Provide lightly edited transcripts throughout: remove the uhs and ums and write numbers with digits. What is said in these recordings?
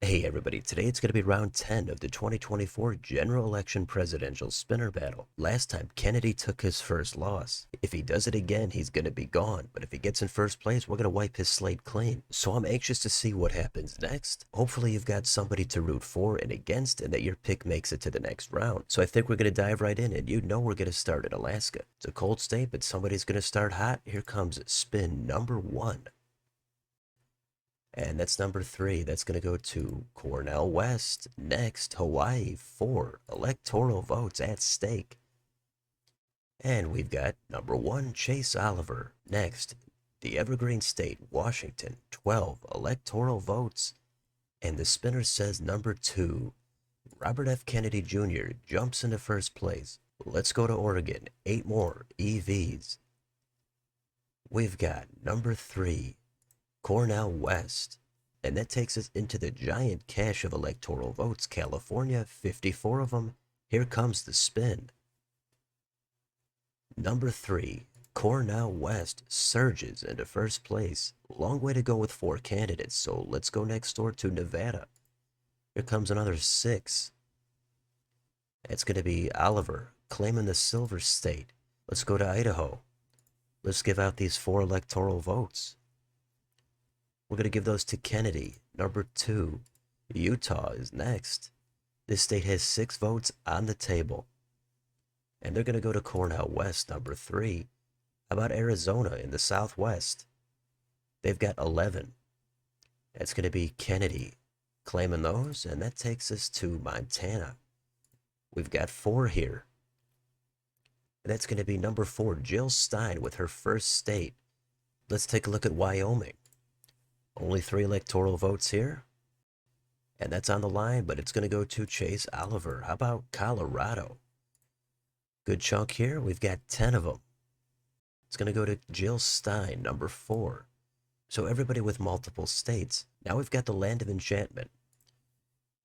Hey everybody, today it's going to be round 10 of the 2024 general election presidential spinner battle. Last time, Kennedy took his first loss. If he does it again, he's going to be gone, but if he gets in first place, we're going to wipe his slate clean. So I'm anxious to see what happens next. Hopefully you've got somebody to root for and against, and that your pick makes it to the next round. So I think we're going to dive right in, and you know we're going to start in Alaska. It's a cold state, but somebody's going to start hot. Here comes spin number 1. And that's number 3. That's going to go to Cornell West. Next, Hawaii, 4 electoral votes at stake. And we've got number 1, Chase Oliver. Next, the Evergreen State, Washington, 12 electoral votes. And the spinner says number 2, Robert F. Kennedy Jr. jumps into first place. Let's go to Oregon, 8 more EVs. We've got number 3, Cornell West, and that takes us into the giant cache of electoral votes. California, 54 of them. Here comes the spin. Number 3, Cornell West surges into first place. Long way to go with 4 candidates, so let's go next door to Nevada. Here comes another 6. It's going to be Oliver, claiming the Silver State. Let's go to Idaho. Let's give out these 4 electoral votes. We're going to give those to Kennedy. Number 2, Utah is next. This state has 6 votes on the table. And they're going to go to Cornell West, number 3. How about Arizona in the Southwest? They've got 11. That's going to be Kennedy claiming those, and that takes us to Montana. We've got 4 here. And that's going to be number 4, Jill Stein with her first state. Let's take a look at Wyoming. Only 3 electoral votes here. And that's on the line, but it's going to go to Chase Oliver. How about Colorado? Good chunk here. We've got 10 of them. It's going to go to Jill Stein, number 4. So everybody with multiple states. Now we've got the Land of Enchantment.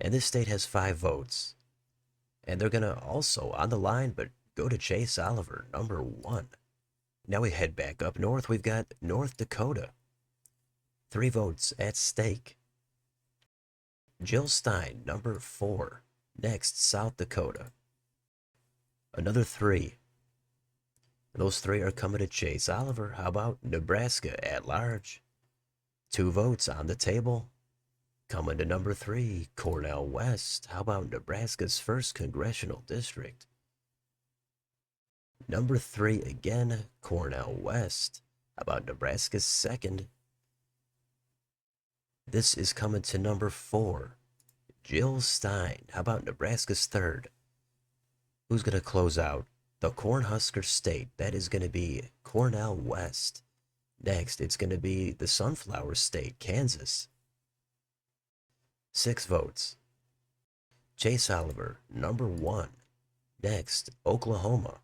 And this state has 5 votes. And they're going to also, on the line, but go to Chase Oliver, number 1. Now we head back up north. We've got North Dakota. 3 votes at stake. Jill Stein, number 4. Next, South Dakota. Another 3. Those 3 are coming to Chase Oliver. How about Nebraska at large? 2 votes on the table. Coming to number 3, Cornell West. How about Nebraska's first congressional district? Number 3 again, Cornell West. How about Nebraska's second? This is coming to number 4, Jill Stein. How about Nebraska's third? Who's going to close out the Cornhusker State? That is going to be Cornell West. Next, it's going to be the Sunflower State, Kansas. 6 votes. Chase Oliver, number 1. Next, Oklahoma.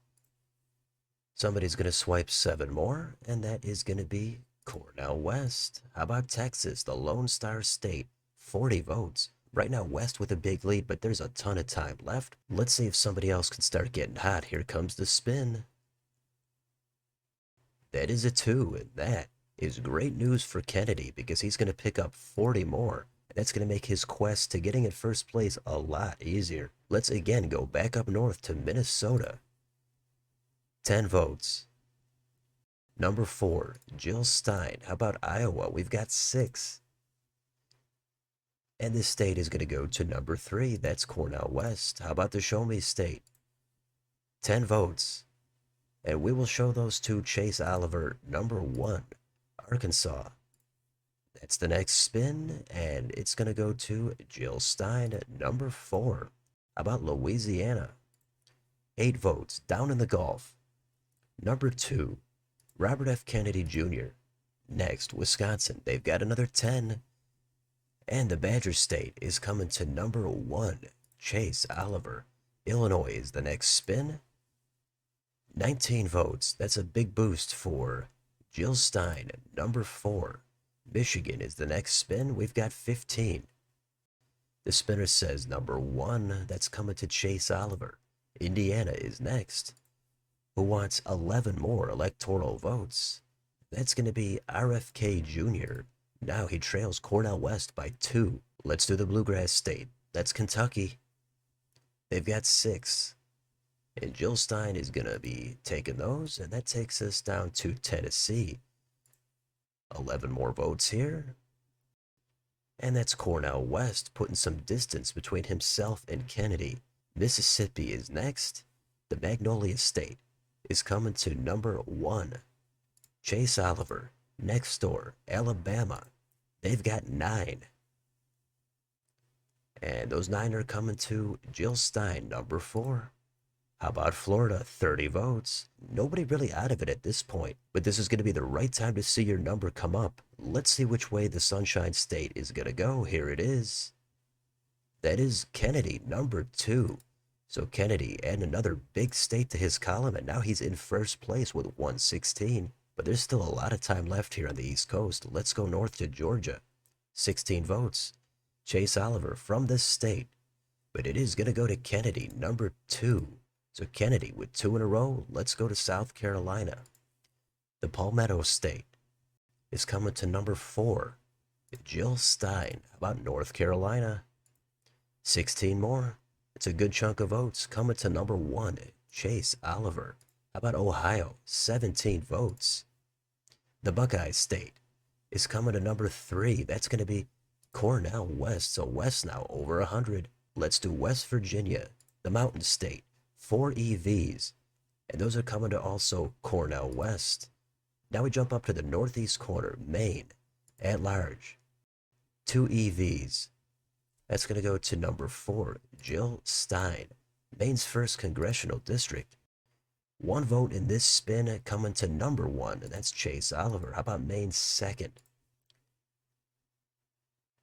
Somebody's going to swipe 7 more, and that is going to be Cornell West. How about Texas, the Lone Star State? 40 votes. Right now, West with a big lead, but there's a ton of time left. Let's see if somebody else can start getting hot. Here comes the spin. That is a 2, and that is great news for Kennedy because he's going to pick up 40 more. That's going to make his quest to getting in first place a lot easier. Let's again go back up north to Minnesota. 10 votes. Number 4, Jill Stein. How about Iowa? We've got 6. And this state is going to go to number 3. That's Cornell West. How about the Show Me State? 10 votes. And we will show those to Chase Oliver, number 1, Arkansas. That's the next spin, and it's going to go to Jill Stein, number 4. How about Louisiana? 8 votes, down in the Gulf. Number 2, Robert F. Kennedy Jr. Next, Wisconsin. They've got another 10. And the Badger State is coming to number 1, Chase Oliver. Illinois is the next spin. 19 votes. That's a big boost for Jill Stein, number 4. Michigan is the next spin. We've got 15. The spinner says number 1. That's coming to Chase Oliver. Indiana is next. Who wants 11 more electoral votes? That's going to be RFK Jr. Now he trails Cornell West by 2. Let's do the Bluegrass State. That's Kentucky. They've got 6. And Jill Stein is going to be taking those, and that takes us down to Tennessee. 11 more votes here. And that's Cornell West putting some distance between himself and Kennedy. Mississippi is next. The Magnolia State is coming to number 1. Chase Oliver. Next door, Alabama. They've got 9. And those 9 are coming to Jill Stein, number 4. How about Florida? 30 votes. Nobody really out of it at this point, but this is going to be the right time to see your number come up. Let's see which way the Sunshine State is going to go. Here it is. That is Kennedy, number 2. So Kennedy adding another big state to his column, and now he's in first place with 116. But there's still a lot of time left here on the East Coast. Let's go north to Georgia. 16 votes. Chase Oliver from this state. But it is going to go to Kennedy, number 2. So Kennedy with 2 in a row. Let's go to South Carolina. The Palmetto State is coming to number 4. Jill Stein. How about North Carolina? 16 more. It's a good chunk of votes. Coming to number 1. Chase Oliver. How about Ohio? 17 votes. The Buckeye State is coming to number 3. That's going to be Cornell West. So West now over 100. Let's do West Virginia, the Mountain State. 4 EVs. And those are coming to also Cornell West. Now we jump up to the northeast corner, Maine, at large. 2 EVs. That's going to go to number 4, Jill Stein, Maine's 1st congressional district. 1 vote in this spin coming to number 1, and that's Chase Oliver. How about Maine's 2nd?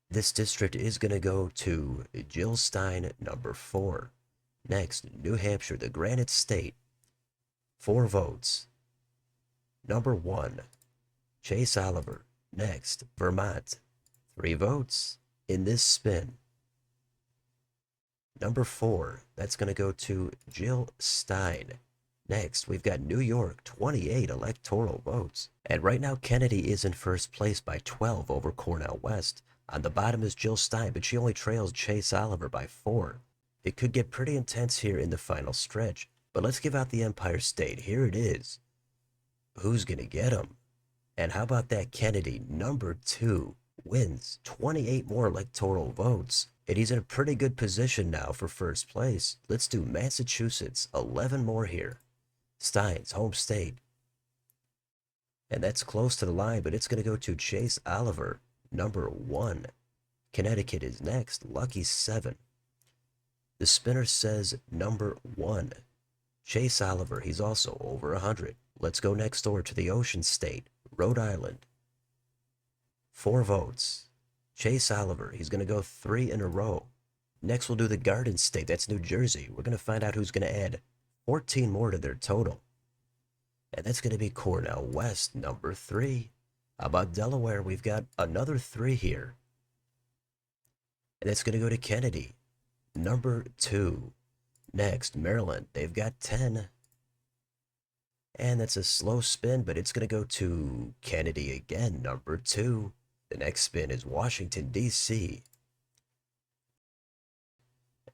This district is going to go to Jill Stein, number 4. Next, New Hampshire, the Granite State. 4 votes. Number 1, Chase Oliver. Next, Vermont. 3 votes in this spin. Number 4, that's going to go to Jill Stein. Next, we've got New York, 28 electoral votes. And right now, Kennedy is in first place by 12 over Cornell West. On the bottom is Jill Stein, but she only trails Chase Oliver by 4. It could get pretty intense here in the final stretch. But let's give out the Empire State. Here it is. Who's going to get him? And how about that Kennedy, number 2, wins 28 more electoral votes. And he's in a pretty good position now for first place. Let's do Massachusetts, 11 more here. Stein's home state. And that's close to the line, but it's going to go to Chase Oliver, number 1. Connecticut is next, lucky 7. The spinner says number 1. Chase Oliver, he's also over 100. Let's go next door to the Ocean State, Rhode Island. 4 votes. Chase Oliver, he's going to go 3 in a row. Next we'll do the Garden State, that's New Jersey. We're going to find out who's going to add 14 more to their total. And that's going to be Cornell West, number 3. How about Delaware? We've got another 3 here. And that's going to go to Kennedy, number 2. Next, Maryland, they've got 10. And that's a slow spin, but it's going to go to Kennedy again, number 2. The next spin is Washington, D.C.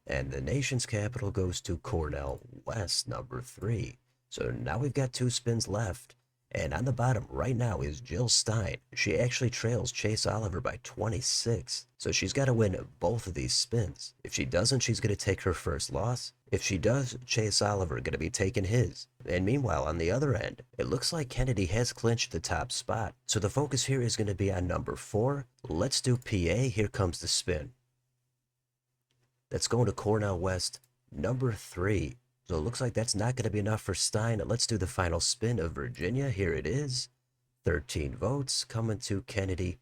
And the nation's capital goes to Cornell West, number 3. So now we've got 2 spins left. And on the bottom right now is Jill Stein. She actually trails Chase Oliver by 26. So she's got to win both of these spins. If she doesn't, she's going to take her first loss. If she does, Chase Oliver going to be taking his. And meanwhile, on the other end, it looks like Kennedy has clinched the top spot. So the focus here is going to be on number 4. Let's do PA. Here comes the spin. That's going to Cornell West, number 3. So it looks like that's not going to be enough for Stein. Let's do the final spin of Virginia. Here it is. 13 votes coming to Kennedy.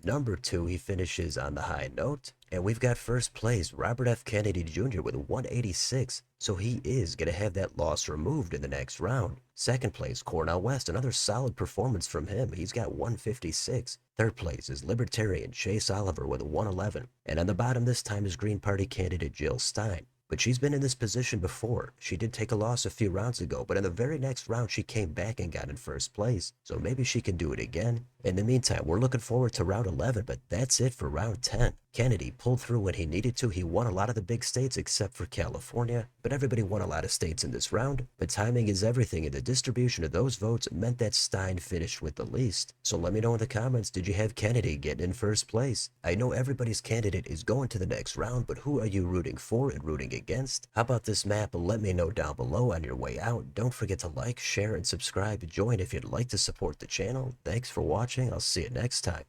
Number 2, he finishes on the high note. And we've got first place, Robert F. Kennedy Jr. with 186. So he is going to have that loss removed in the next round. Second place, Cornell West. Another solid performance from him. He's got 156. Third place is Libertarian Chase Oliver with 111. And on the bottom this time is Green Party candidate Jill Stein. But she's been in this position before. She did take a loss a few rounds ago, but in the very next round, she came back and got in first place. So maybe she can do it again. In the meantime, we're looking forward to round 11, but that's it for round 10. Kennedy pulled through when he needed to. He won a lot of the big states except for California, but everybody won a lot of states in this round. But timing is everything, and the distribution of those votes meant that Stein finished with the least. So let me know in the comments, did you have Kennedy getting in first place? I know everybody's candidate is going to the next round, but who are you rooting for and rooting against? How about this map? Let me know down below on your way out. Don't forget to like, share, and subscribe. Join if you'd like to support the channel. Thanks for watching. I'll see you next time.